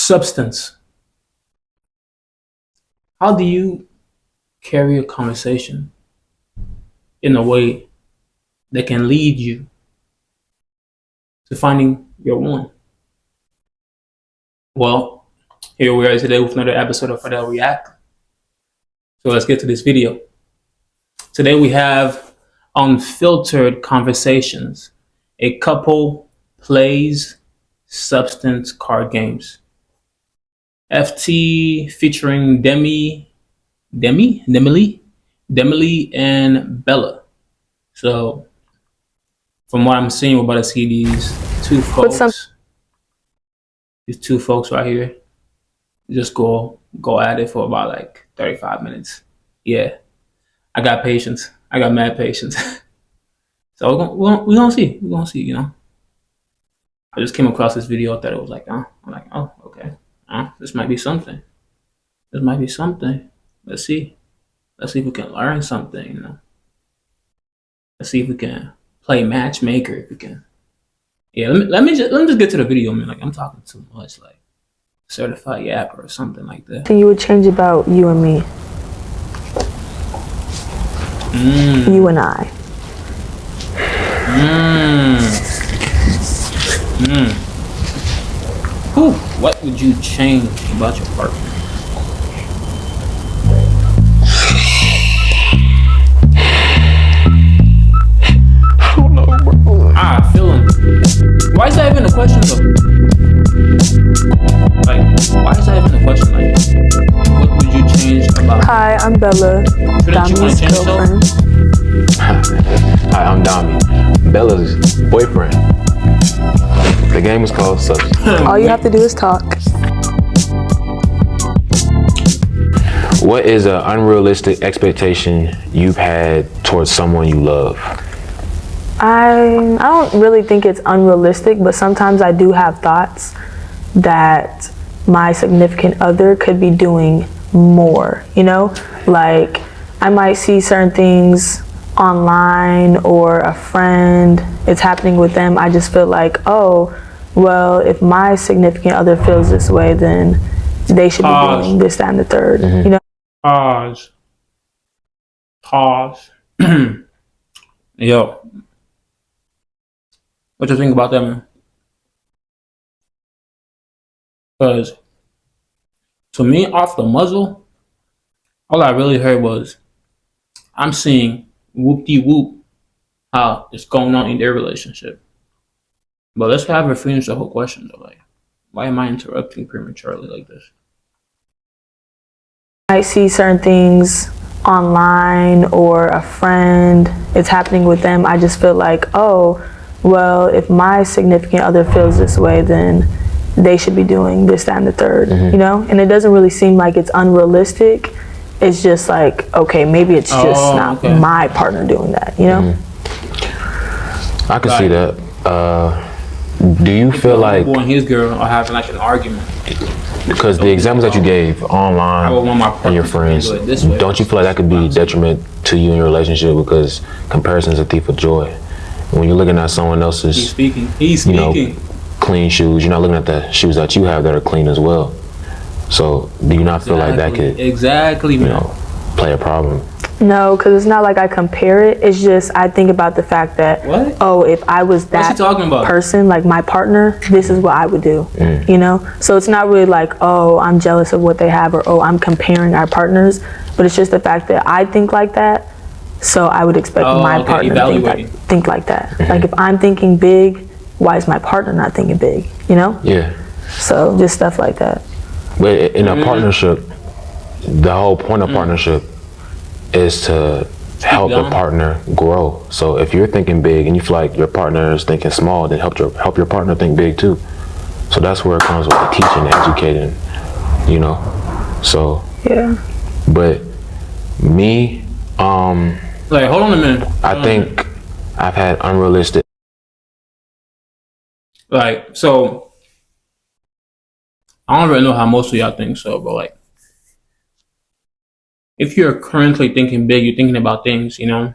Substance. How do you carry a conversation in a way that can lead you to finding your one? Well, here we are today with another episode of Fidel React. So let's get to this video. Today we have unfiltered conversations. A couple plays substance card games. FT featuring Damii, and Bella. So from what I'm seeing, we're about to see these two folks. These two folks right here just go at it for about like 35 minutes. Yeah, I got patience. I got mad patience. So we're gonna see. We're gonna see. You know, I just came across this video. I thought it was like, I'm like, oh, okay. This might be something. This might be something. Let's see. Let's see if we can learn something. You know. Let's see if we can play matchmaker. If we can. Yeah. Let me just get to the video, man. Like I'm talking too much. Like certified yapper or something like that. Thing you would change about you and me. You and I. Ooh, what would you change about your partner? Oh no, bro. I feel him. Why is that even a question though? Like, why is that even a question? Like, what would you change about? Hi, I'm Bella, Damii's girlfriend. Hi, I'm Damii, Bella's boyfriend. The game is called Substance. All you have to do is talk. What is an unrealistic expectation you've had towards someone you love? I don't really think it's unrealistic, but sometimes I do have thoughts that my significant other could be doing more, you know? Like, I might see certain things online or a friend, it's happening with them. I just feel like, oh, well, if my significant other feels this way, then they should be doing this, that, and the third, you know? Pause. Yo. What you think about that, man? Because to me, off the muzzle, all I really heard was, I'm seeing whoop-de-whoop how it's going on in their relationship. But let's have her finish the whole question though. Like, why am I interrupting prematurely like this? I see certain things online or a friend, it's happening with them. I just feel like, oh, well, if my significant other feels this way, then they should be doing this, that, and the third, you know? And it doesn't really seem like it's unrealistic. It's just like, okay, maybe it's just not my partner doing that, you know? I can see that. Do you feel like boy and his girl are having like an argument? Because the examples that you gave online and your friends, don't you feel like that could be detriment to you and your relationship? Because comparison is a thief of joy. When you're looking at someone else's, He's speaking. Clean shoes, you're not looking at the shoes that you have that are clean as well. So do you not feel like that could play a problem? No, because it's not like I compare it. It's just I think about the fact that, oh, if I was that person, like my partner, this is what I would do, you know? So it's not really like, oh, I'm jealous of what they have or, oh, I'm comparing our partners. But it's just the fact that I think like that. So I would expect my partner to think like that. Like if I'm thinking big, why is my partner not thinking big, you know? Yeah. So just stuff like that. But in a partnership, the whole point of partnership is to help the partner grow. So if you're thinking big and you feel like your partner is thinking small, then help your partner think big too. So that's where it comes with the teaching, educating, you know? So, yeah. But me, like, hold on a minute. I think I've had unrealistic. Like, so, I don't really know how most of y'all think so, but like, if you're currently thinking big, you're thinking about things, you know,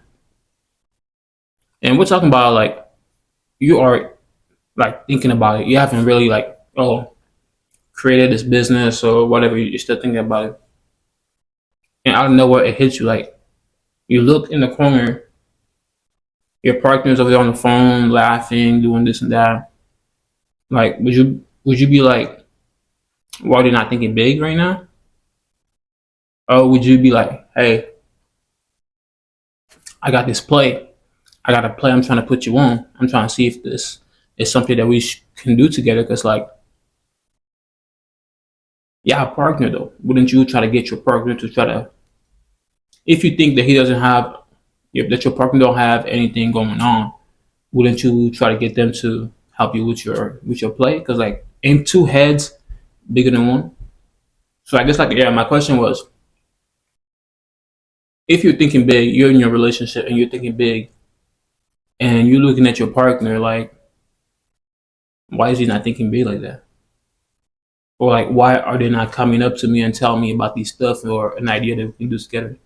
and we're talking about like, you are like thinking about it. You haven't really like, created this business or whatever, you're still thinking about it. And out of nowhere, it hits you. Like, you look in the corner, your partner's over there on the phone, laughing, doing this and that. Like, would you be like, why are they not thinking big right now? Or would you be like, hey, I got this play. I got a play I'm trying to put you on. I'm trying to see if this is something that we can do together. Because, like, yeah, a partner though. Wouldn't you try to get your partner to try to, if you think that he doesn't have, that your partner don't have anything going on, wouldn't you try to get them to help you with your play? Because, like, ain't two heads bigger than one? So I guess, like, yeah, my question was, if you're thinking big, you're in your relationship and you're thinking big, and you're looking at your partner, like, why is he not thinking big like that? Or, like, why are they not coming up to me and telling me about these stuff or an idea that we can do together?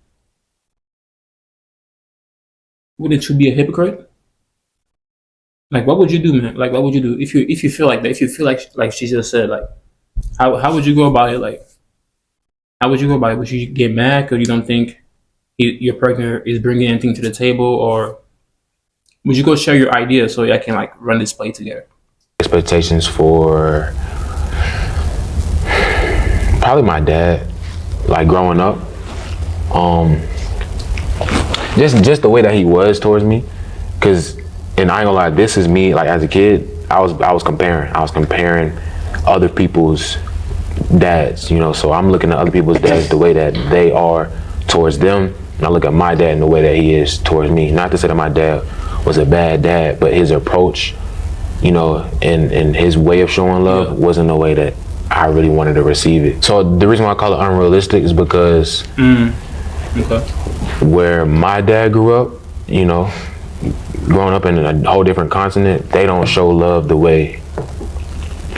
Wouldn't you be a hypocrite? Like, what would you do, man? Like, what would you do if you feel like that? If you feel like she just said, like, how would you go about it? Like, how would you go about it? Would you get mad because you don't think your partner is bringing anything to the table, or would you go share your idea so y'all can, like, run this play together? Expectations for probably my dad, like growing up, just the way that he was towards me, because, and I ain't gonna lie, this is me, like, as a kid, I was comparing other people's dads, you know. So I'm looking at other people's dads the way that they are towards them, and I look at my dad in the way that he is towards me. Not to say that my dad was a bad dad, but his approach, you know, and his way of showing love wasn't the way that I really wanted to receive it. So the reason why I call it unrealistic is because where my dad grew up, you know, growing up in a whole different continent, they don't show love the way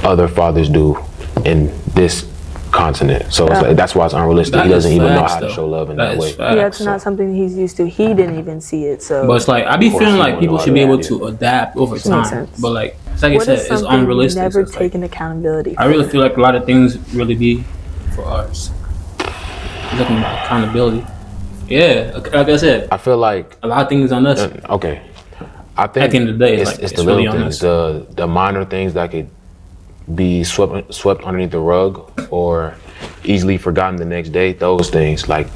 other fathers do in this continent. So it's like, that's why it's unrealistic. He doesn't even know how to show love in that way. Yeah, it's not something he's used to. He didn't even see it. So, but it's like, I be feeling like people should be able to adapt over time. But, like I said, it's unrealistic. Never taking accountability. I really feel like a lot of things really be for us. Looking at accountability. Yeah, like I said, I feel like a lot of things on us. Okay, I think at the end of the day, it's the little things, the minor things that could be swept underneath the rug or easily forgotten the next day. Those things, like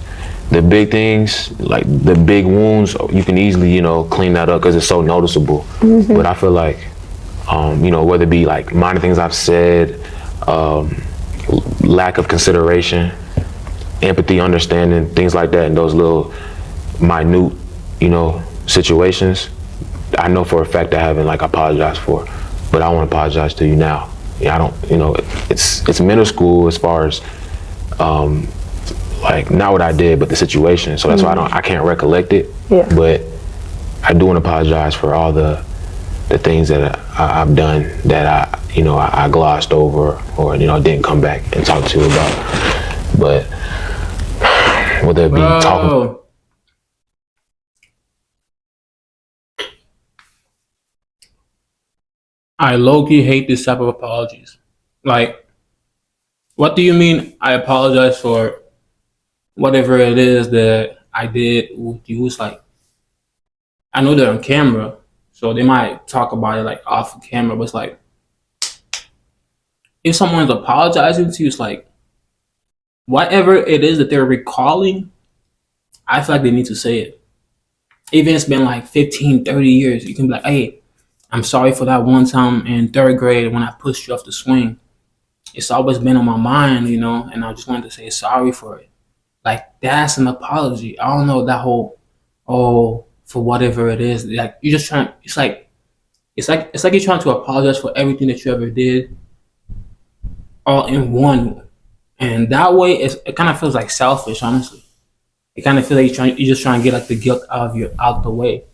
the big things, like the big wounds, you can easily, you know, clean that up because it's so noticeable. But I feel like, you know, whether it be like minor things I've said, lack of consideration, empathy, understanding, things like that, and those little minute, you know, situations, I know for a fact I haven't, like, apologized for, but I want to apologize to you now. Yeah, I don't, you know, it's middle school as far as, like, not what I did, but the situation. So that's why I can't recollect it. Yeah. But I do want to apologize for all the things that I've done that I glossed over, or, you know, didn't come back and talk to you about. But whether it be talking. I low-key hate this type of apologies. Like, what do you mean I apologize for whatever it is that I did with you? It's like, I know they're on camera, so they might talk about it, like, off camera, but it's like, if someone's apologizing to you, it's like, whatever it is that they're recalling, I feel like they need to say it. Even if it's been like 15, 30 years, you can be like, hey, I'm sorry for that one time in third grade when I pushed you off the swing. It's always been on my mind, you know, and I just wanted to say sorry for it. Like, that's an apology. I don't know that whole, for whatever it is. Like, you're just trying, it's like you're trying to apologize for everything that you ever did all in one. And that way, it kind of feels like selfish, honestly. It kind of feels like you're just trying to get, like, the guilt out the way.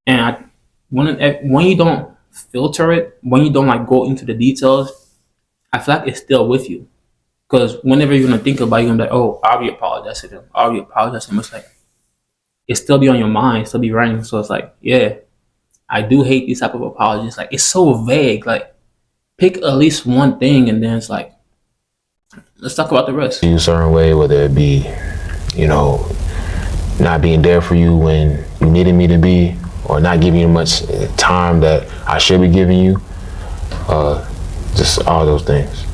And when you don't filter it, when you don't, like, go into the details, I feel like it's still with you. Because whenever you're gonna think about it, you're gonna be like, oh, I'll be apologizing to him. I'll be apologizing to him. It's like, it still be on your mind, still be running. So it's like, yeah, I do hate these type of apologies. Like, it's so vague. Like, pick at least one thing, and then it's like, Let's talk about the rest. You a certain way, whether it be, you know, not being there for you when you needed me to be, or not giving you much time that I should be giving you. Just all those things.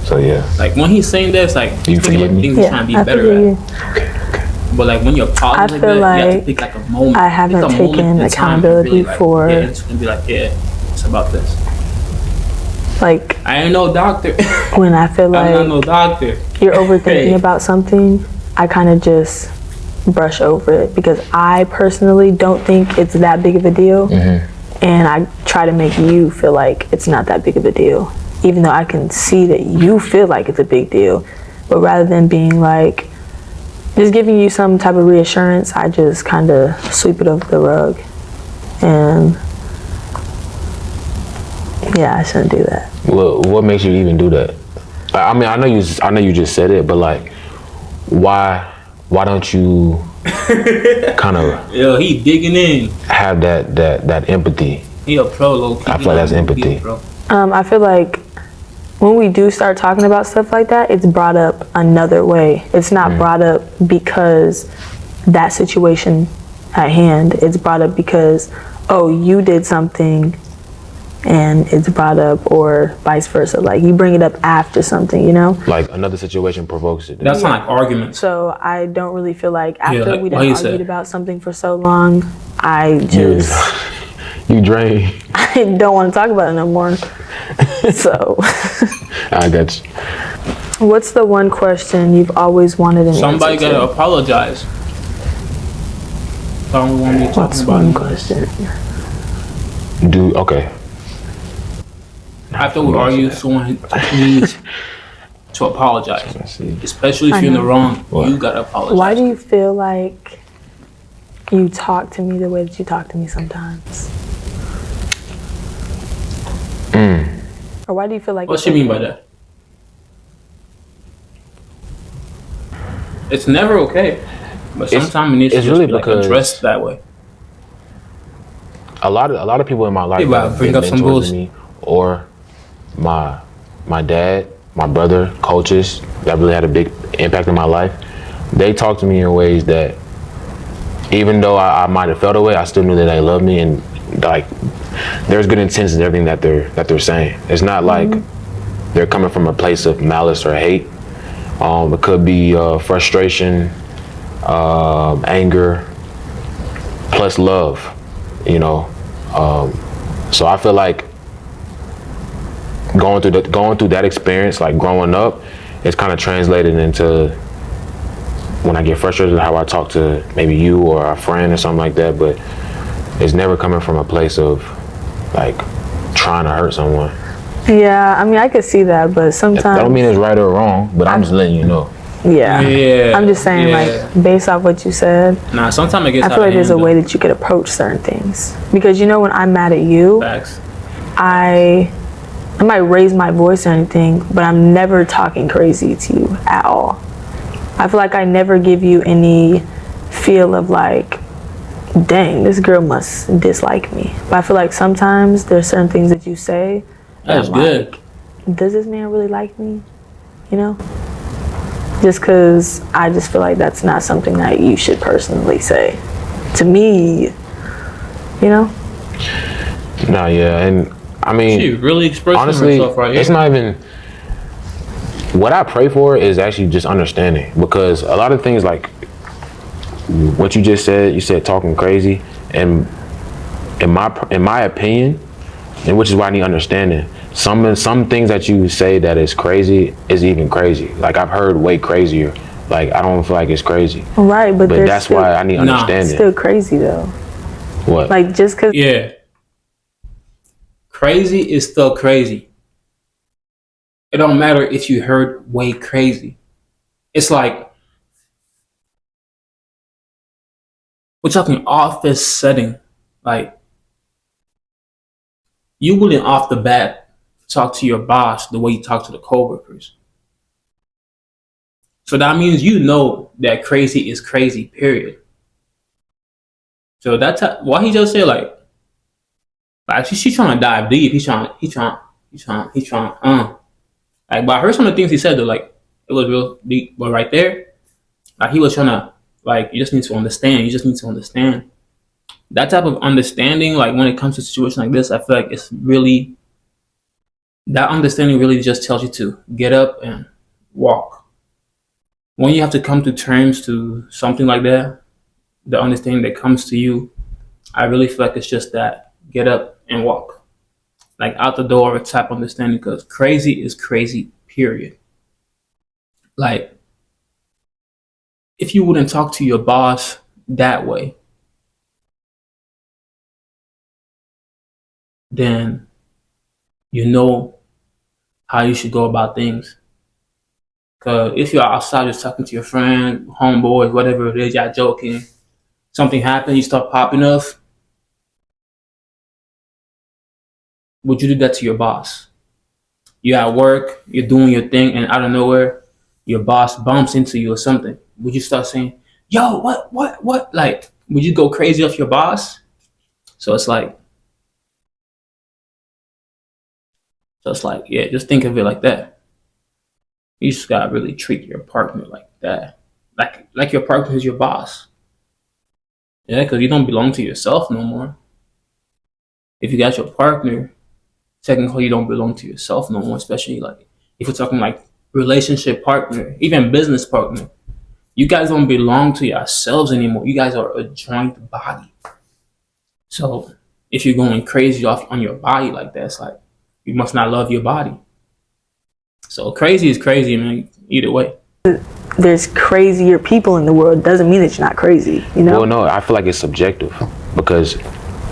So yeah. Like when he's saying that, it's like Do you forgive me? things he's trying to be better at. Okay. But like when you're pausing like that, you have to pick like a moment. I haven't taken accountability for. Yeah, it's gonna be like, yeah, it's about this. Like I ain't no doctor. when I feel like I'm not no doctor. You're overthinking about something, I kind of just brush over it because I personally don't think it's that big of a deal. And I try to make you feel like it's not that big of a deal, even though I can see that you feel like it's a big deal. But rather than being like, just giving you some type of reassurance, I just kind of sweep it over the rug. And yeah, I shouldn't do that. Well, what makes you even do that? I mean, I know you just said it, but like, why don't you kind of Yo, he digging in. have that empathy? He a pro, low key. I feel like that's empathy. I feel like when we do start talking about stuff like that, it's brought up another way. It's not brought up because that situation at hand. It's brought up because, oh, you did something and it's brought up, or vice versa. Like you bring it up after something, you know? Like another situation provokes it. That's not like arguments. So I don't really feel like after like we what done you argued said. about something for so long, I just You drain. I don't want to talk about it no more. So I got you. what's the one question you've always wanted an Somebody answer gotta to? apologize. Don't want me What's talking about one it. question? Okay. After we argue, someone needs to apologize. Especially if you're in the wrong, you gotta apologize. Why do you feel like you talk to me the way that you talk to me sometimes? Or why do you feel like? What you mean by that? It's never okay, but sometimes it needs to it's just really be like because- addressed that way. A lot of people in my life People have bring been up some mentors to bullshit. me, or my dad, my brother, coaches that really had a big impact in my life. They talk to me in ways that, even though I might have felt away, I still knew that they loved me, and like there's good intentions in everything that they're saying. It's not like they're coming from a place of malice or hate. It could be frustration, anger, plus love. You know, so I feel like going through that experience, like growing up, it's kind of translated into when I get frustrated, how I talk to maybe you or a friend or something like that. But it's never coming from a place of like trying to hurt someone. Yeah, I mean, I could see that, but sometimes That don't mean it's right or wrong, but I'm just letting you know. Yeah. I'm just saying, like, based off what you said, Nah, sometimes it gets I feel like there's a way that you could approach certain things. Because you know, when I'm mad at you, Facts. I might raise my voice or anything, but I'm never talking crazy to you at all. I feel like I never give you any feel of like, dang, this girl must dislike me. But I feel like sometimes there's certain things that you say That's I'm good. like, does this man really like me? You know? Just because I just feel like that's not something that you should personally say to me, you know? Nah, yeah, and I mean, She really expressing honestly, herself right here. it's not even. What I pray for is actually just understanding, because a lot of things like what you just said, you said talking crazy, and in my opinion, and which is why I need understanding. Some things that you say that is crazy is even crazy. Like I've heard way crazier. Like I don't feel like it's crazy. Right, but That's still, why I need understanding. still crazy though. What? Like just because Yeah. Crazy is still crazy. It don't matter if you heard way crazy. It's like we're talking office setting. Like you wouldn't off the bat talk to your boss the way you talk to the coworkers. So that means you know that crazy is crazy, period. So that's why he just said like she's trying to dive deep. He's trying. Like, but I heard some of the things he said though, like it was real deep. But right there, like he was trying to like you just need to understand. You just need to understand that type of understanding. Like when it comes to a situation like this, I feel like it's really that understanding really just tells you to get up and walk. When you have to come to terms to something like that, the understanding that comes to you, I really feel like it's just that get up and walk, like out the door type understanding. Because crazy is crazy, period. Like if you wouldn't talk to your boss that way, then you know how you should go about things. Because if you're outside just talking to your friend, homeboys, whatever it is, y'all joking, something happens, you start popping off, would you do that to your boss? You're at work, you're doing your thing, and out of nowhere, your boss bumps into you or something. Would you start saying, yo, what? Like, would you go crazy off your boss? So it's like, yeah, just think of it like that. You just gotta really treat your partner like that. Like your partner is your boss. Yeah, because you don't belong to yourself no more. If you got your partner, technically you don't belong to yourself no more, especially like if we're talking like relationship partner, even business partner. You guys don't belong to yourselves anymore. You guys are a joint body. So if you're going crazy off on your body like that, it's like you must not love your body. So crazy is crazy, man. Either way. There's crazier people in the world doesn't mean that you're not crazy, you know? Well, no, I feel like it's subjective because,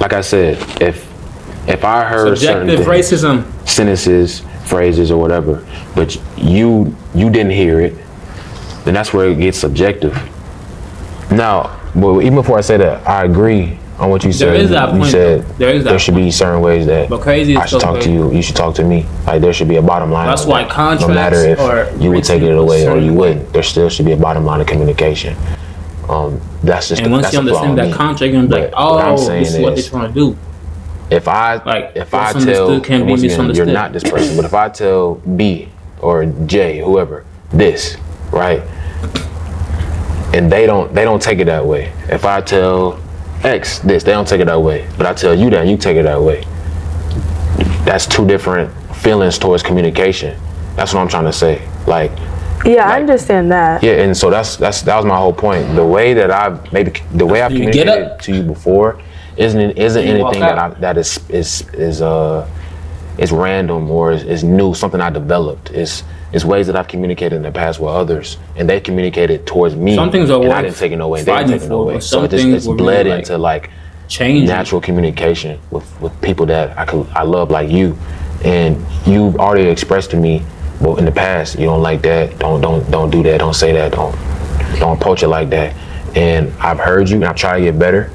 like I said, if I heard subjective certain racism sentences, phrases, or whatever, but you didn't hear it, then that's where it gets subjective. Now, well, even before I say that, I agree on what you said. There is that point. You said there should point. be certain ways that But crazy I is should so talk crazy. to you. You should talk to me. Like there should be a bottom line. That's why contracts, no matter if or you would take it away or you certain wouldn't, there still should be a bottom line of communication. That's just and once that's you the flaw understand in that me. contract, you're gonna be like, But what I'm oh, saying this is what they're is, trying to do. if I What's tell, understood can be once again, you're misunderstood. not this person, but if I tell B or J, whoever, this, right, and they don't take it that way. If I tell X this, they don't take it that way, but I tell you that, and you take it that way. That's two different feelings towards communication. That's what I'm trying to say. Like, yeah, I understand that. yeah, and so that was my whole point. The way that I've communicated to you before isn't anything that is random or is new, something I developed. It's ways that I've communicated in the past with others, and they communicated towards me. Some things are and I didn't take it away. They didn't take it away. So it's bled really, into like changing. Natural communication with people that I love, like you, and you've already expressed to me, well, in the past, you don't like that. Don't do that. Don't say that. Don't approach it like that. And I've heard you, and I've tried to get better,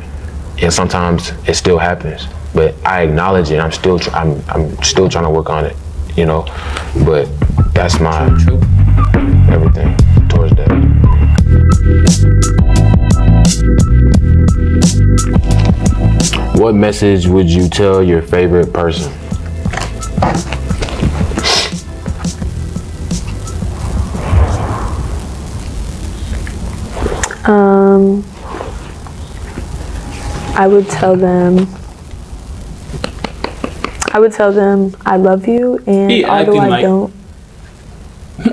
and sometimes it still happens. But I acknowledge it. I'm still trying to work on it, you know. But that's my everything towards that. What message would you tell your favorite person? I would tell them I love you, and although I don't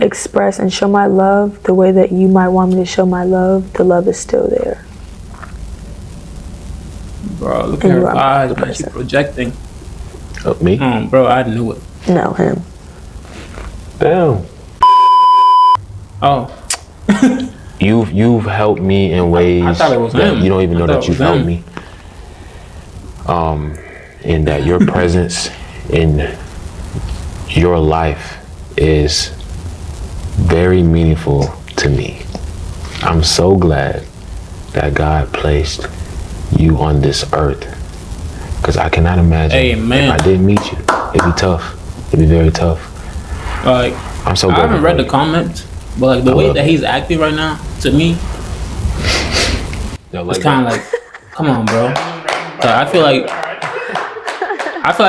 express and show my love the way that you might want me to show my love, the love is still there. Bro, look at her eyes, man. She's projecting. Me? Bro, I knew it. No, him. Damn. Oh. You've helped me in ways I thought it was that him. you don't even know that you've helped me. And that your presence in your life is very meaningful to me. I'm so glad that God placed you on this earth, because I cannot imagine if I didn't meet you. It'd be tough. It'd be very tough. Like, I'm so I glad. haven't read the comments, but like the way that he's acting right now, to me, it's kind of like, come on, bro. So I feel like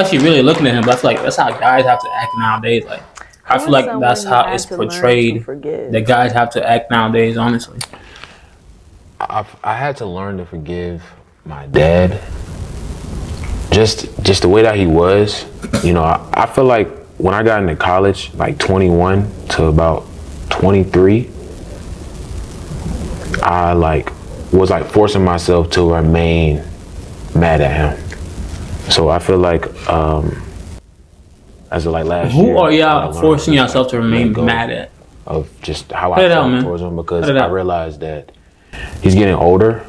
she's really looking at him, but I feel like that's how guys have to act nowadays. Like, I feel like that's how it's portrayed that guys have to act nowadays, honestly. I had to learn to forgive my dad. Just the way that he was. You know, I feel like when I got into college, like 21 to about 23, I was forcing myself to remain mad at him. So I feel like as of last year, who are y'all forcing yourself to remain mad at? Of just how I felt towards him, because I realized that he's getting older.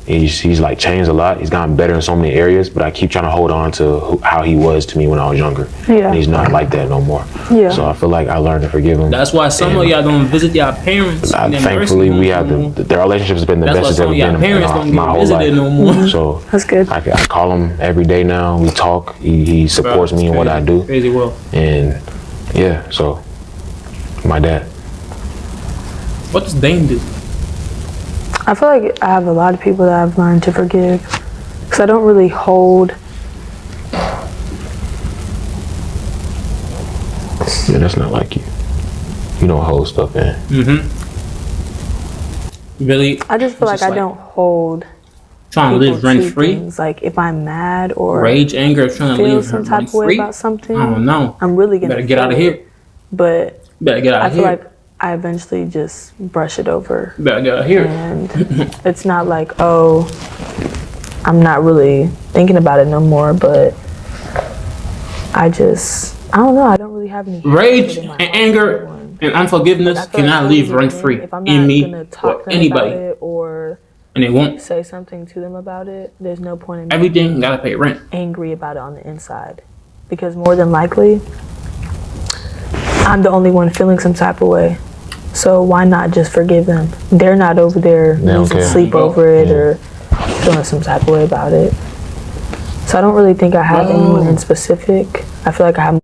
He's like changed a lot. He's gotten better in so many areas, but I keep trying to hold on to how he was to me when I was younger. Yeah. And he's not like that no more. Yeah. So I feel like I learned to forgive him. That's why some of y'all don't visit y'all parents. Thankfully, we have the relationship has been the best it's ever been in my whole life. No more. So that's good. I call him every day now. We talk. He supports me in what I do. Crazy well. And yeah, so my dad. What does Dame do? I feel like I have a lot of people that I've learned to forgive, because I don't really hold. Yeah, that's not like you. You don't hold stuff in. Really? I just feel like I don't hold. Trying to live rent free. Like if I'm mad or rage, anger, trying to feel live some type of way about something. I don't know. I'm really gonna better get out of here. But better get out of here. I feel like I eventually just brush it over. Better get out of here. And it's not like, oh, I'm not really thinking about it no more, but I don't know, I don't really have any rage and anger and unforgiveness cannot leave rent free in me or anybody. Or and they won't say something to them about it. There's no point in everything gotta pay rent. Angry about it on the inside, because more than likely I'm the only one feeling some type of way. So why not just forgive them? They're not over there losing sleep over it or feeling some type of way about it. So I don't really think I have anyone in specific. I feel like I have.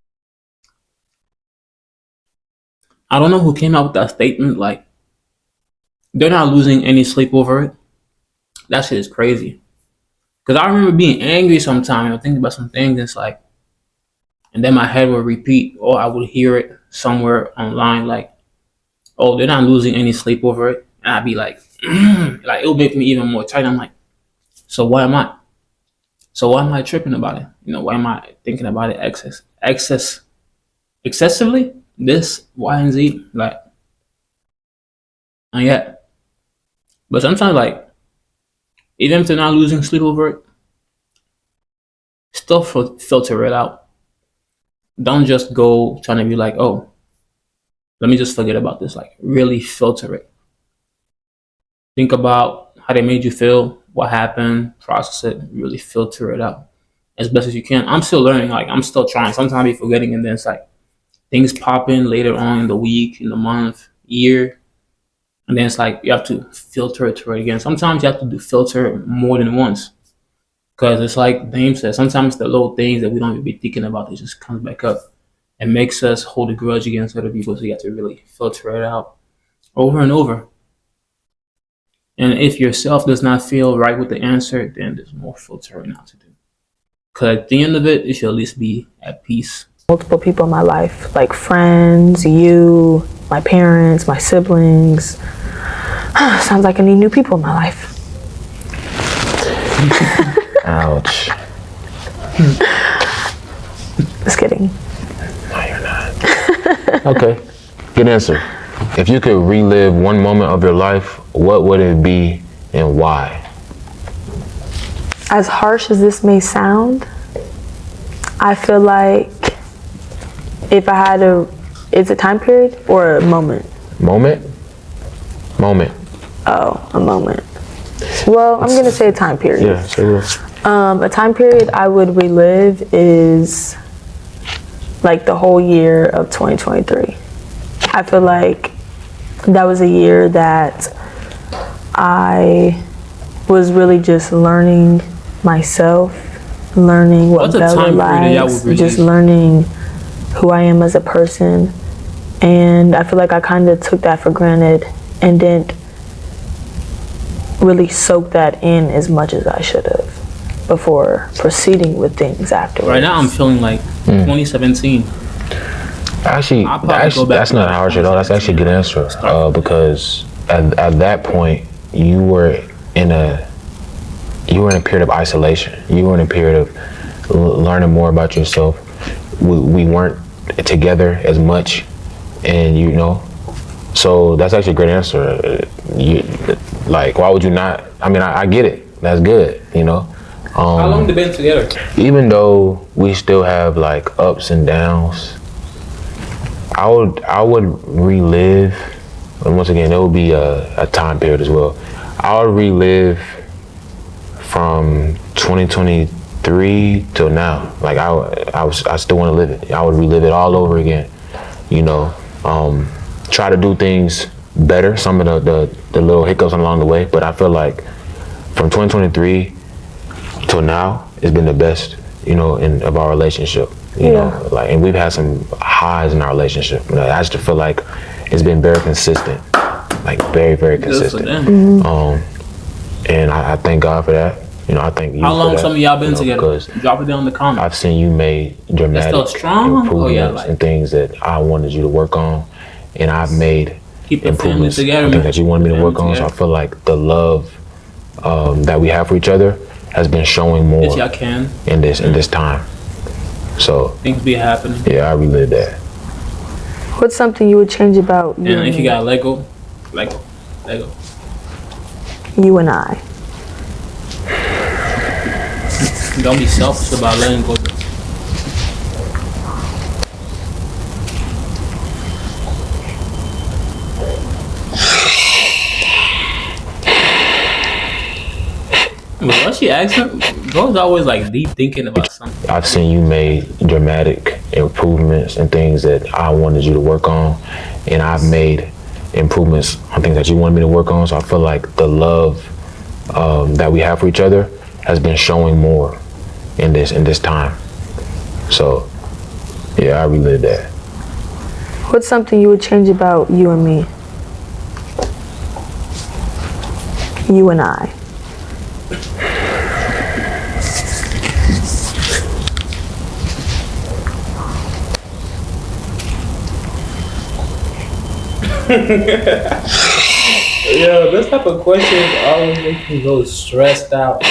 I don't know who came out with that statement. Like, they're not losing any sleep over it. That shit is crazy. Because I remember being angry sometimes, thinking about some things. It's like, and then my head would repeat, or I would hear it somewhere online, like, oh, they're not losing any sleep over it. And I'd be like, like, it'll make me even more tight. I'm like, so why am I? So why am I tripping about it? You know, why am I thinking about it excessively? This, Y, and Z, like, not yet. But sometimes, like, even if they're not losing sleep over it, still filter it out. Don't just go trying to be like, oh, let me just forget about this. Like, really filter it. Think about how they made you feel, what happened, process it, really filter it out as best as you can. I'm still learning. Like, I'm still trying. Sometimes I be forgetting, and then it's like things pop in later on in the week, in the month, year, and then it's like you have to filter it again. Sometimes you have to filter more than once, because it's like Dame said, sometimes the little things that we don't even be thinking about, it just comes back up and makes us hold a grudge against other people. So you have to really filter it out over and over. And if yourself does not feel right with the answer, then there's more filtering out to do. Because at the end of it, you should at least be at peace. Multiple people in my life, like friends, you, my parents, my siblings. Sounds like I need new people in my life. Ouch. Just kidding. No, you're not. Okay, good answer. If you could relive one moment of your life, what would it be and why? As harsh as this may sound, I feel like if I had it's a time period or a moment? Moment? Oh, a moment. Well, I'm going to say a time period. Yeah, say this. A time period I would relive is like the whole year of 2023. I feel like that was a year that I was really just learning myself, learning what Bella likes, just learning who I am as a person. And I feel like I kind of took that for granted and didn't really soak that in as much as I should have before proceeding with things afterwards. Right now I'm feeling like 2017. Actually, that's not harsh at all. That's actually a good answer. Because at that point, you were in a period of isolation. You were in a period of learning more about yourself. We weren't together as much, and so that's actually a great answer. Why would you not? I mean, I get it. That's good. How long they been together? Even though we still have like ups and downs, I would relive, and once again, it would be a time period as well. I would relive from 2023 till now. Like I still want to live it. I would relive it all over again. Try to do things better. Some of the little hiccups along the way, but I feel like from 2023 till now, it's been the best, of our relationship. And we've had some highs in our relationship. I just feel like it's been very consistent, like very, very consistent. And I thank God for that. I thank you. How long for that, some of y'all been together? Because drop it down in the comments. I've seen you made dramatic improvements and things that I wanted you to work on, and I've made improvements together, things that you wanted me to work on. So I feel like the love that we have for each other has been showing more in this time. So things be happening. Yeah, I relive that. What's something you would change about you? And if you got Lego. You and I. Don't be selfish about letting go. What she asking? Bro's always like deep thinking about something. I've seen you made dramatic improvements and things that I wanted you to work on, and I've made improvements on things that you wanted me to work on. So I feel like the love that we have for each other has been showing more in this time. So yeah, I relive that. What's something you would change about you and me? You and I. Yo, this type of questions always make me go stressed out.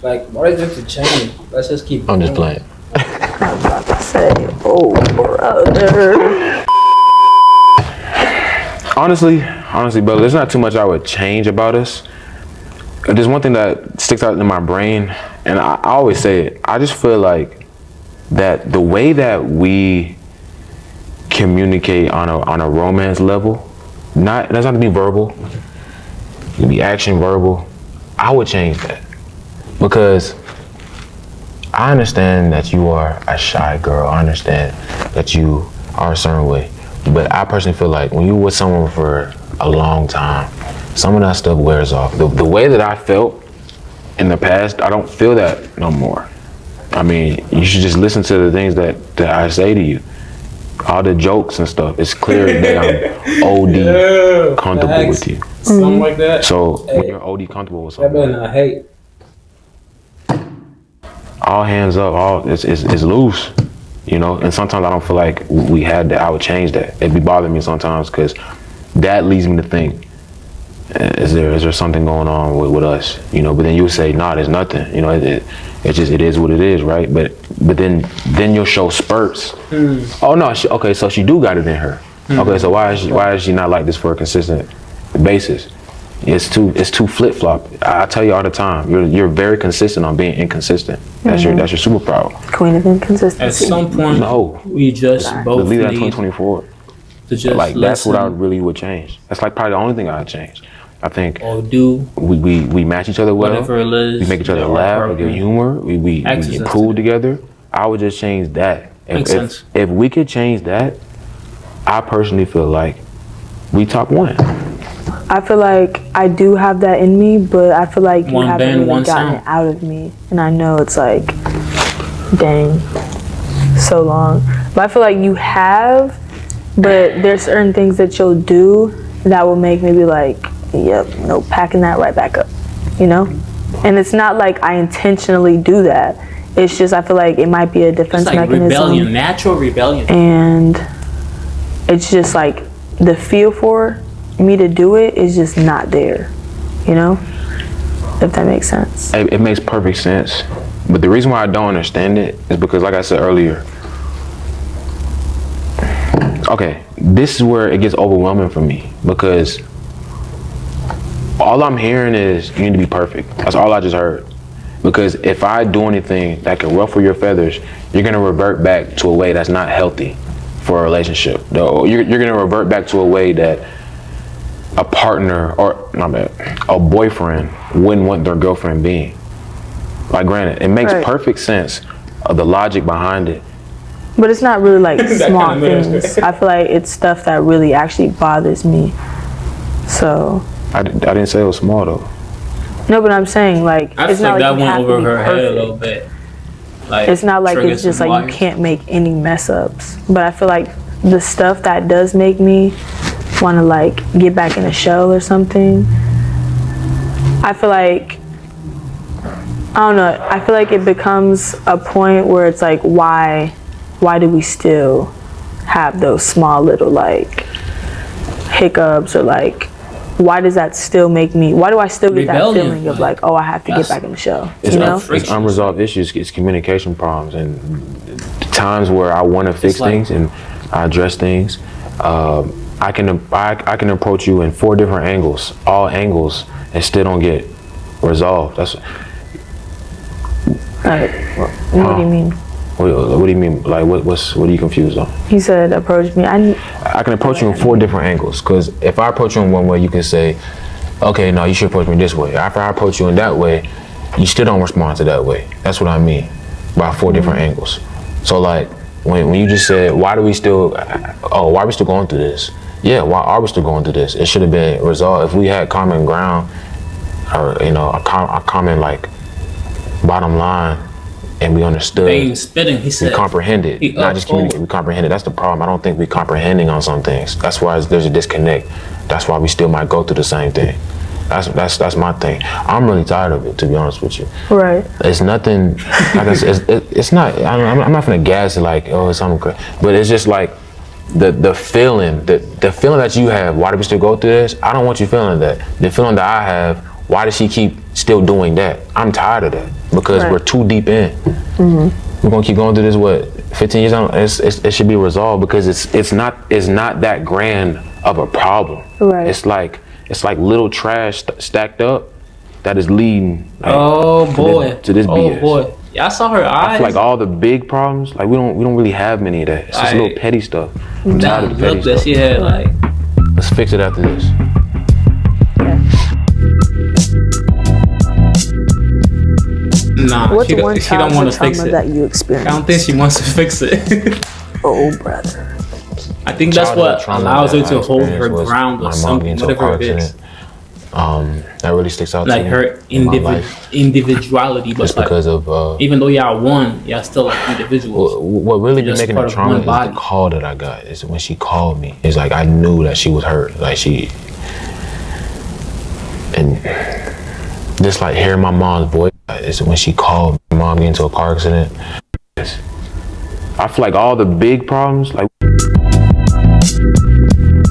Like, what is it to change? Let's just keep I'm just playing. I was about to say, oh, brother. Honestly, brother, there's not too much I would change about us. There's one thing that sticks out in my brain, and I always say it. I just feel like that the way that we communicate on a romance level, it doesn't have to be verbal. It can be action, verbal. I would change that because I understand that you are a shy girl. I understand that you are a certain way, but I personally feel like when you're with someone for a long time, some of that stuff wears off. The way that I felt in the past, I don't feel that no more. I mean, you should just listen to the things that I say to you. All the jokes and stuff. It's clear that I'm OD comfortable with you. Something like that. So when you're OD comfortable with someone, that better not hate. all hands up, it's loose, And sometimes I don't feel like we had that. I would change that. It'd be bothering me sometimes because that leads me to think, is there something going on with us, But then you would say, nah, there's nothing, it is what it is, right? But then you'll show spurts. Oh no, okay, so she do got it in her. Okay, so why is she not like this for a consistent basis? It's too flip flop. I tell you all the time, you're very consistent on being inconsistent. That's your superpower. Queen of inconsistency. At some point, no, we just both leave that need 2024. to just like that's what I listen. really would change. That's like probably the only thing I'd change. I think Or do we match each other well. whatever it is. We make each other laugh. We get humor. We improve together. I would just change that. Makes sense. If we could change that, I personally feel like we top one. I feel like I do have that in me, but I feel like you One haven't band, really one gotten sound. it out of me. And I know it's like, dang, so long. But I feel like you have, but there's certain things that you'll do that will make me be like, yep, nope, packing that right back up, And it's not like I intentionally do that. It's just, I feel like it might be a defense It's like mechanism. rebellion, natural rebellion. And it's just like the feel for me to do it is just not there, you know? If that makes sense. It makes perfect sense. But the reason why I don't understand it is because, like I said earlier, okay, this is where it gets overwhelming for me, because all I'm hearing is you need to be perfect. That's all I just heard. Because if I do anything that can ruffle your feathers, you're gonna revert back to a way that's not healthy for a relationship. You're gonna revert back to a way that a partner, or a boyfriend wouldn't want their girlfriend being. Like, granted, it makes perfect sense of the logic behind it. But it's not really like small things. I feel like it's stuff that really actually bothers me. So. I didn't say it was small though. No, but I'm saying, like, I it's feel not like like that you went have over to be her head a perfect. little bit. Like, It's not like it's just like you can't make any mess ups. But I feel like the stuff that does make me want to like get back in a show or something, I feel like, I don't know, I feel like it becomes a point where it's like, why do we still have those small little like hiccups, or like, why does that still make me, why do I still get that feeling of like, oh, I have to get back in the show, you know? It's unresolved issues, it's communication problems, and times where I want to fix things and I address things. I can approach you in 4 different angles, all angles, and still don't get resolved. That's What do you mean? What do you mean? Like, what are you confused on? He said approach me. I can approach you in 4 different angles, because if I approach you in one way, you can say, okay, no, you should approach me this way. After I approach you in that way, you still don't respond to that way. That's what I mean by 4 different angles. So like, when you just said, why are we still going through this? Yeah, why are we still going through this? It should have been resolved if we had common ground, or a common like bottom line, and we understood. They ain't spitting. He said we comprehended, not just communicate. We comprehended. That's the problem. I don't think we comprehending on some things. That's why there's a disconnect. That's why we still might go through the same thing. That's my thing. I'm really tired of it, to be honest with you. Right. It's nothing. Like it's not. I'm not gonna gas it like, oh, it's something crazy. But it's just like the feeling that you have. Why do we still go through this? I don't want you feeling that. The feeling that I have. Why does she keep still doing that? I'm tired of that, because we're too deep in. We're gonna keep going through this. What, 15 years on? It should be resolved, because it's not that grand of a problem. Right. It's like little trash stacked up that is leading. Like, to this BS. Oh boy, yeah, I saw her eyes. I feel like all the big problems, like we don't really have many of that. It's just little petty stuff. I'm tired of the petty stuff. She had, like, let's fix it after this. Nah, What's she one don't want to fix it. that you experienced? I don't think she wants to fix it. Oh, brother. I think that's what allows her to hold her ground or something, whatever it is. That really sticks out like to me. Her individuality, but just like, because of even though y'all one, y'all still like individuals. What really been making it trauma is body. the call that I got. Is when she called me. It's like I knew that she was hurt. Like and just like hearing my mom's voice. Is when she called my mom get into a car accident. I feel like all the big problems, like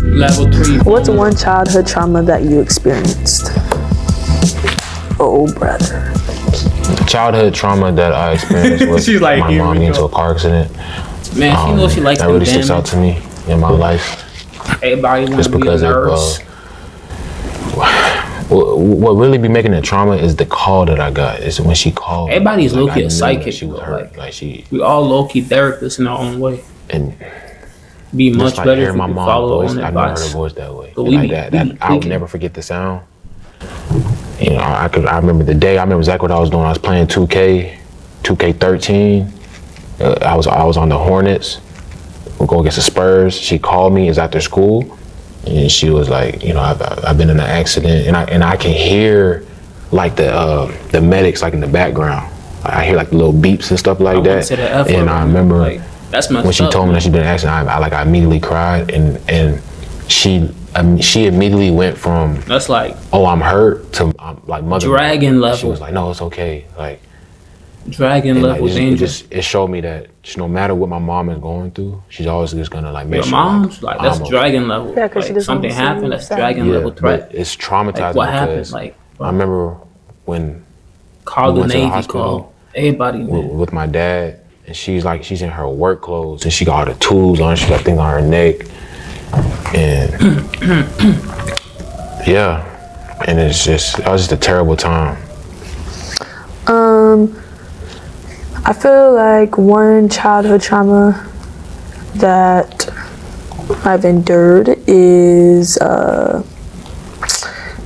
Level 3. What's one childhood trauma that you experienced? Oh, brother. the childhood trauma that I experienced was She's like, my mom getting into a car accident. Man, she knows she likes that really sticks out to me in my life. Everybody wants to be a nurse. What really be making it trauma is the call that I got. Is when she called. Everybody's like, low-key a psychic. She was hurt. We all low-key therapists in our own way. And be much like better if we my could mom's follow voice. on I never heard advice. her voice that way. But I would never forget the sound. You know, I remember the day. I remember exactly what I was doing. I was playing 2K13. I was on the Hornets. We'll go against the Spurs. She called me. It's after school, and she was like, you know, I've been in an accident, and I can hear like the medics like in the background. I hear like the little beeps and stuff like that. And I remember like, that's when she told me that she'd been in an accident, I immediately cried, and she immediately went from that's like, oh, I'm hurt to like mother dragon level. She was like, no, it's okay. Like Dragon And level danger. it showed me that just no matter what my mom is going through, she's always just gonna like make Your sure mom's like that's I'm okay. dragon level. Yeah, 'cause she like doesn't something wanna see you happened, that's sad. dragon Yeah, level threat. but it's traumatizing Like what happened? because Like I remember when call we the went to the Navy, hospital call everybody. with my dad, and she's in her work clothes and she got all the tools on, she got things on her neck, and yeah, and it was just a terrible time. I feel like one childhood trauma that I've endured is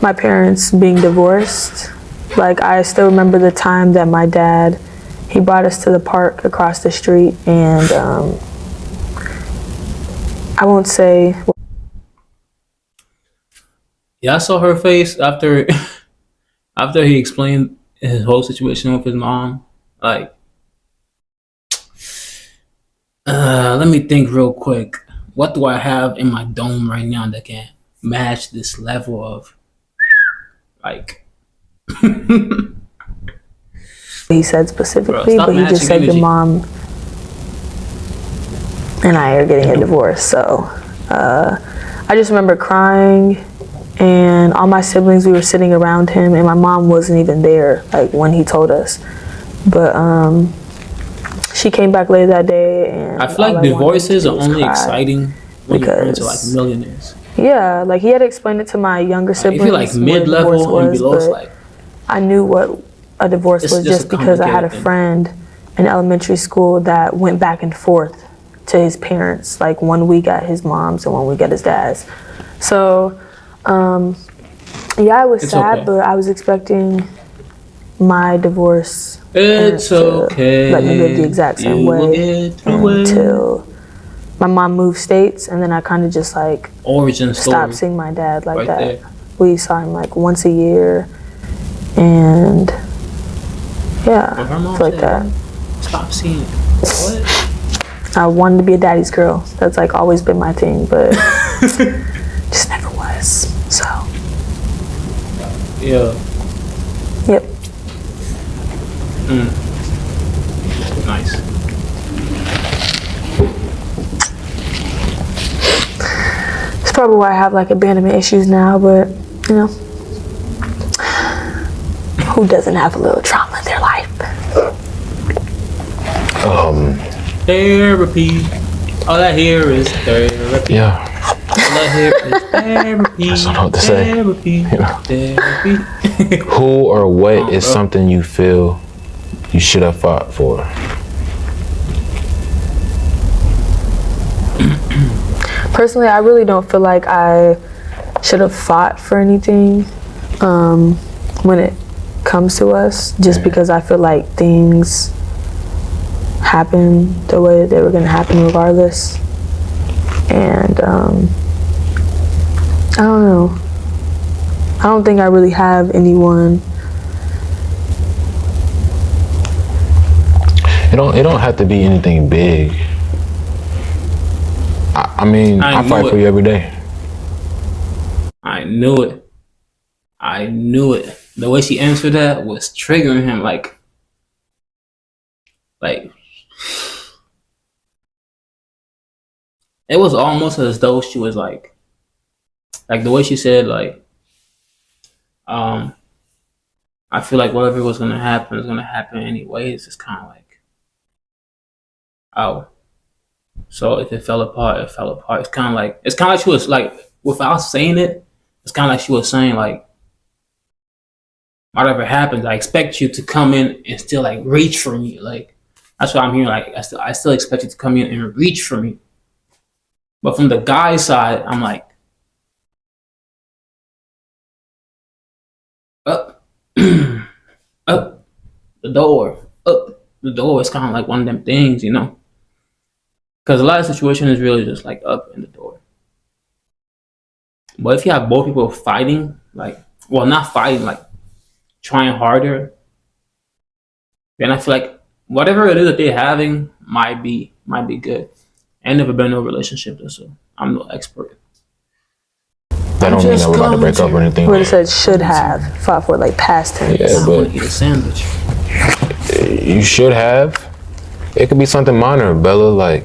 my parents being divorced. Like, I still remember the time that my dad, he brought us to the park across the street, and I won't say. Yeah, I saw her face after after he explained his whole situation with his mom. Like, let me think real quick. What do I have in my dome right now that can match this level of like? He said specifically, Bro, but he just said energy. your mom and I are getting a divorce. So I just remember crying, and all my siblings, we were sitting around him, and my mom wasn't even there like when he told us. But she came back later that day, and I feel like divorces are only exciting when your parents are like because millionaires. yeah, like he had to explain it to my younger siblings. If you're like what a mid-level divorce and was, below, it's but like I knew what a divorce It's was just just a because I had a complicated thing. friend in elementary school that went back and forth to his parents, like 1 week at his mom's and 1 week at his dad's. So, yeah, I was It's sad, okay. but I was expecting my divorce it's parents to okay. let me live the exact same You will way get through it. until my mom moved states, and then I kind of just like Origin story. stopped seeing my dad like right that. there. We saw him like once a year, and yeah, When her mom it's like said, that. Stop seeing it. What? I wanted to be a daddy's girl. That's like always been my thing, but just never was. So, Yeah. yep. Nice. It's probably why I have like abandonment issues now, but you know, who doesn't have a little trauma in their life? Therapy. All I hear is therapy. Yeah, All I hear is therapy. I don't know what to say. Therapy. you know. Therapy. Who or what is bro. something you feel you should have fought for? Personally, I really don't feel like I should have fought for anything when it comes to us, just because I feel like things happen the way they were going to happen regardless. And I don't know. I don't think I really have anyone. It don't have to be anything big. I mean, I I knew fight it. for you every day. I knew it. I knew it. The way she answered that was triggering him. Like, it was almost as though she was like the way she said, like, I feel like whatever was gonna happen is gonna happen anyways. It's kind of like, oh, so if it fell apart, it fell apart. It's kind of like she was like, without saying it, it's kind of like she was saying like, whatever happens, I expect you to come in and still like reach for me. Like, that's what I'm hearing. Like, I still expect you to come in and reach for me. But from the guy's side, I'm like, up, up the door, up the door. It's kind of like one of them things, you know? Because a lot of situations is really just like up in the door. But if you have both people fighting, like, well, not fighting, like trying harder, then I feel like whatever it is that they're having might be good. I ain't never been in a relationship, though, so I'm no expert. That don't mean that we're about to break up or anything. What it said should have fought for, like past tense. Yeah, I'm but gonna eat a sandwich. You should have. It could be something minor, Bella. Like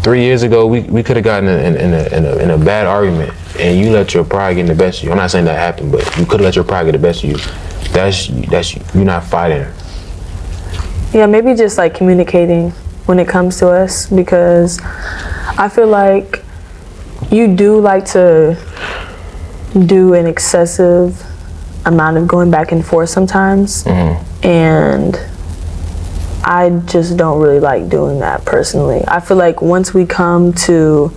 3 years ago, we could have gotten in a bad argument, and you let your pride get the best of you. I'm not saying that happened, but you could have let your pride get the best of you. That's you're not fighting. Yeah, maybe just like communicating when it comes to us, because I feel like you do like to do an excessive amount of going back and forth sometimes, and I just don't really like doing that personally. I feel like once we come to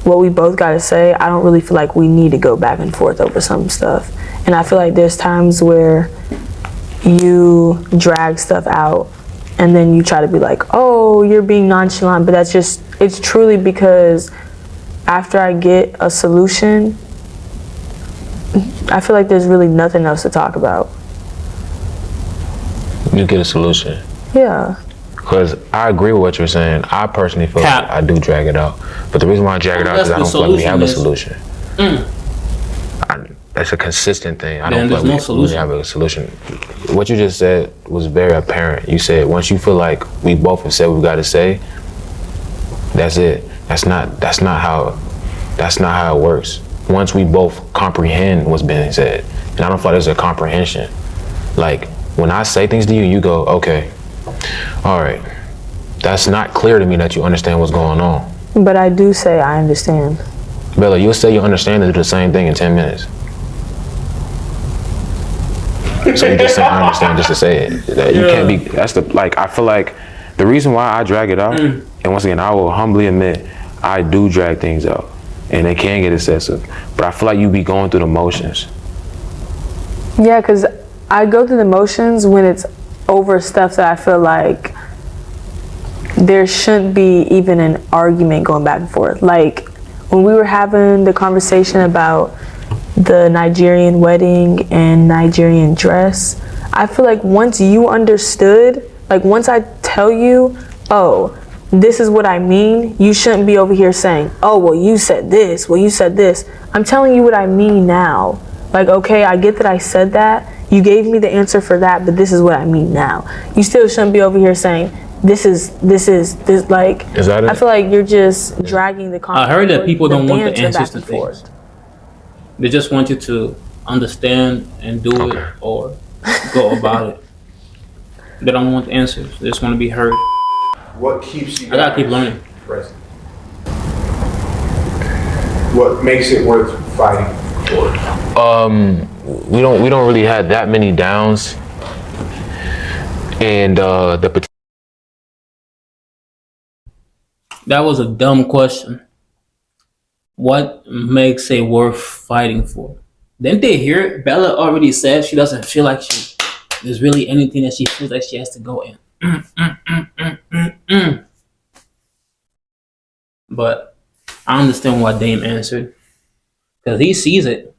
what we both got to say, I don't really feel like we need to go back and forth over some stuff. And I feel like there's times where you drag stuff out and then you try to be like, oh, you're being nonchalant, but that's just, it's truly because after I get a solution, I feel like there's really nothing else to talk about. You get a solution. Yeah. Because I agree with what you're saying. I personally feel like I do drag it out. But the reason why I drag it out is I don't feel like we have a solution. That's a consistent thing. I don't feel like we really have a solution. What you just said was very apparent. You said once you feel like we both have said what we got to say, that's it. That's not how it works. Once we both comprehend what's being said, and I don't feel like there's a comprehension. Like when I say things to you, you go, okay, all right. That's not clear to me that you understand what's going on. But I do say I understand. Bella, you'll say you understand and do the same thing in 10 minutes. So you just say I understand just to say it. You can't be, that's the, like, I feel like the reason why I drag it out, and once again, I will humbly admit, I do drag things out. And they can get excessive. But I feel like you be going through the motions. Yeah, because I go through the motions when it's over stuff that I feel like there shouldn't be even an argument going back and forth. Like when we were having the conversation about the Nigerian wedding and Nigerian dress, I feel like once you understood, like once I tell you, oh, this is what I mean, you shouldn't be over here saying, oh, well, you said this, well, you said this. I'm telling you what I mean now. Like, okay, I get that I said that. You gave me the answer for that, but this is what I mean now. You still shouldn't be over here saying, this like, is that it? I feel like you're just dragging the conversation. I heard that people don't want the answers to things. They just want you to understand and do it or go about it. They don't want the answers. They just want to be heard. What keeps you? I gotta keep learning. Present. What makes it worth fighting for? We don't really have that many downs, and That was a dumb question. What makes it worth fighting for? Didn't they hear it? Bella already said she doesn't feel like there's really anything that she feels like she has to go in. But I understand why Dame answered, because he sees it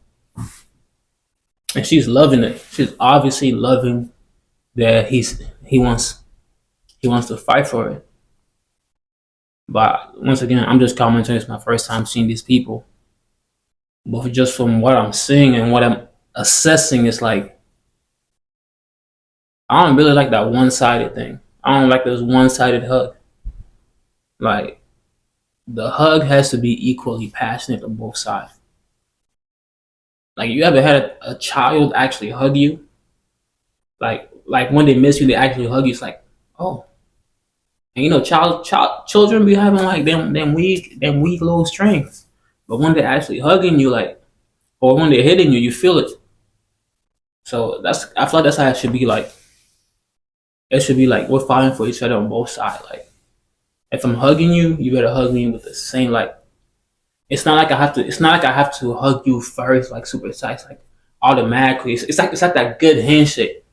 and she's loving it. She's obviously loving that he wants to fight for it. But once again, I'm just commenting. It's my first time seeing these people, but just from what I'm seeing and what I'm assessing, it's like I don't really like that one-sided thing. I don't like this one-sided hug. Like, the hug has to be equally passionate on both sides. Like, you ever had a child actually hug you? Like when they miss you, they actually hug you. It's like, oh. And you know, children be having like them weak little strengths. But when they're actually hugging you, like, or when they're hitting you, you feel it. So I feel like that's how it should be like. It should be like we're fighting for each other on both sides. Like, if I'm hugging you, you better hug me with the same, like, it's not like I have to hug you first, like super tight, like automatically. It's like that good handshake.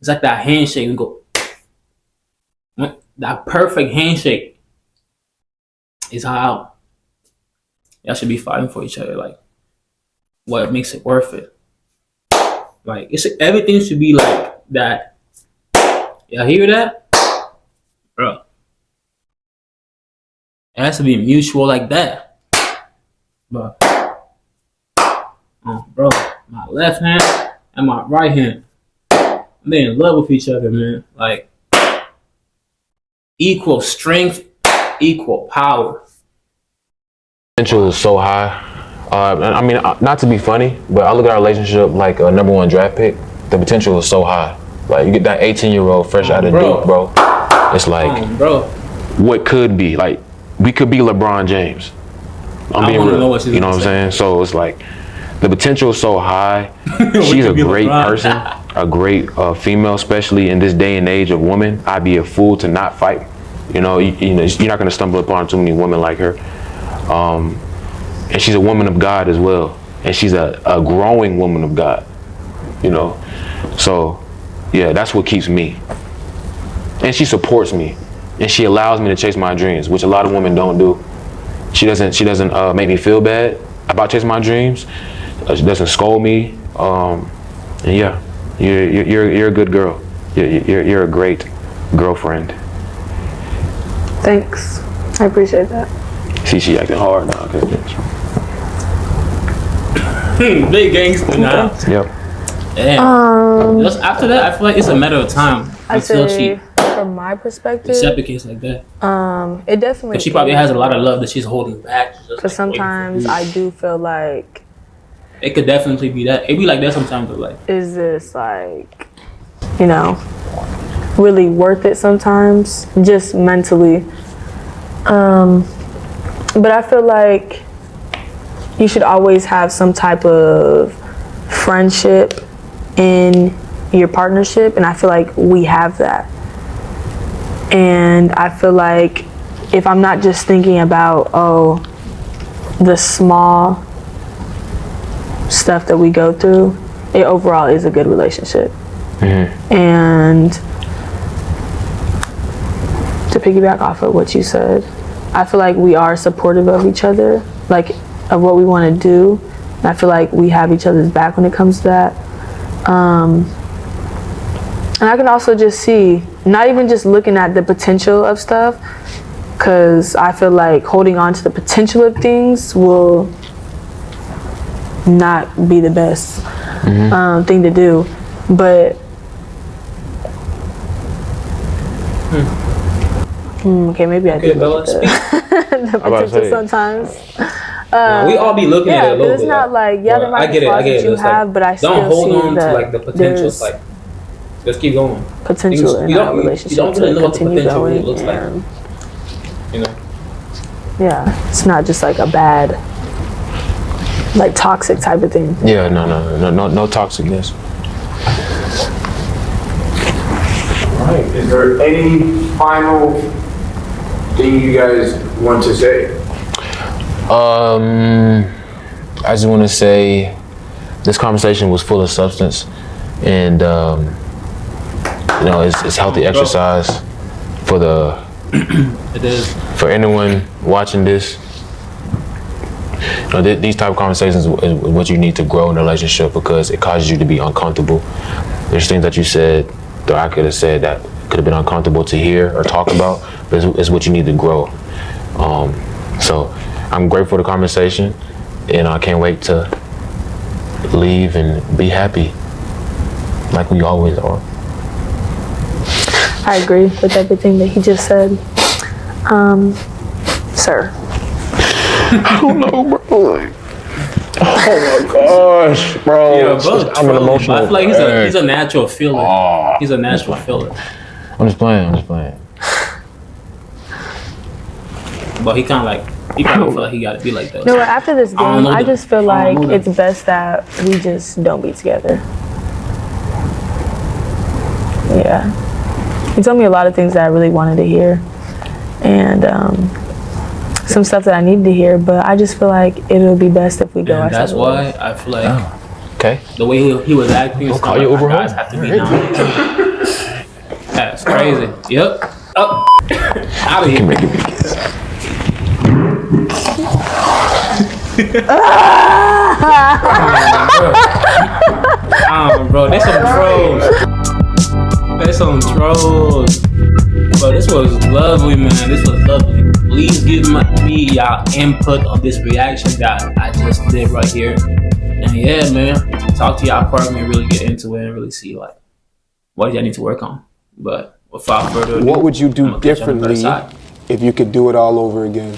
It's like that handshake we go. That perfect handshake is how y'all should be fighting for each other. Like, what makes it worth it? Like, everything should be like that. Y'all hear that? Bro. It has to be mutual like that. But, bro, my left hand and my right hand. they're in love with each other, man. Like equal strength, equal power. Potential is so high. I mean, not to be funny, but I look at our relationship like a number 1 draft pick. The potential is so high. Like you get that 18-year-old fresh out of Duke, bro. It's like, what could be? Like we could be LeBron James. I'm being real. You know what I'm saying? So it's like the potential is so high. She's a great person, a great female, especially in this day and age of women. I'd be a fool to not fight. You know, you're not gonna stumble upon too many women like her. And she's a woman of God as well, and she's a growing woman of God. You know, so yeah, that's what keeps me. And she supports me, and she allows me to chase my dreams, which a lot of women don't do. She doesn't make me feel bad about chasing my dreams. She doesn't scold me. And yeah, you're a good girl. You're a great girlfriend. Thanks, I appreciate that. See, she acting hard now. Big gangster now. Yep. Damn. Just after that, I feel like it's a matter of time until she. From my perspective, reciprocates like that. It definitely. She probably has a lot of love that she's holding back. Because sometimes I do feel like it could definitely be that. It be like that sometimes. Like, is this like, you know, really worth it? Sometimes, just mentally. But I feel like you should always have some type of friendship in your partnership, and I feel like we have that. And I feel like if I'm not just thinking about, the small stuff that we go through, it overall is a good relationship. Mm-hmm. And to piggyback off of what you said, I feel like we are supportive of each other, like of what we want to do. And I feel like we have each other's back when it comes to that. And I can also just see, not even just looking at the potential of stuff, because I feel like holding on to the potential of things will not be the best thing to do. But okay, maybe I do look at the potential sometimes. we all be looking at it a little bit. It's not like there might be flaws that you have, but I still see that don't hold on to like the potential. Like, let's keep going. Potential in our relationship. You don't really know what the potential really looks like. You know. Yeah, it's not just like a bad, like toxic type of thing. Yeah, no toxicness. All right. Is there any final thing you guys want to say? I just want to say this conversation was full of substance, and you know, it's healthy exercise for the. It is. For anyone watching this, you know, these type of conversations is what you need to grow in a relationship, because it causes you to be uncomfortable. There's things that you said that I could have said that could have been uncomfortable to hear or talk about, but it's what you need to grow. So I'm grateful for the conversation, and I can't wait to leave and be happy like we always are. I agree with everything that he just said. Sir. I don't know, bro. Oh my gosh, bro. Yeah, I'm an emotional. I feel like he's a natural filler. He's a natural filler. I'm just playing. But he probably feel like he gotta be like that. No, after this game, I just feel like it's best that we just don't be together. Yeah. He told me a lot of things that I really wanted to hear, and some stuff that I needed to hear, but I just feel like it'll be best if we go our That's separate why ways. I feel like okay. The way he was acting, it's call not you like over our guys home. have to be nominated. That's crazy. Yep. Up. Out of here. Make it bro, they some trolls. Bro, this was lovely, man. This was lovely. Please give me y'all input on this reaction that I just did right here. And yeah, man, talk to y'all partner and really get into it and really see like what do I need to work on? But without further ado, What would you I'm do gonna catch you on the other differently side. if you could do it all over again?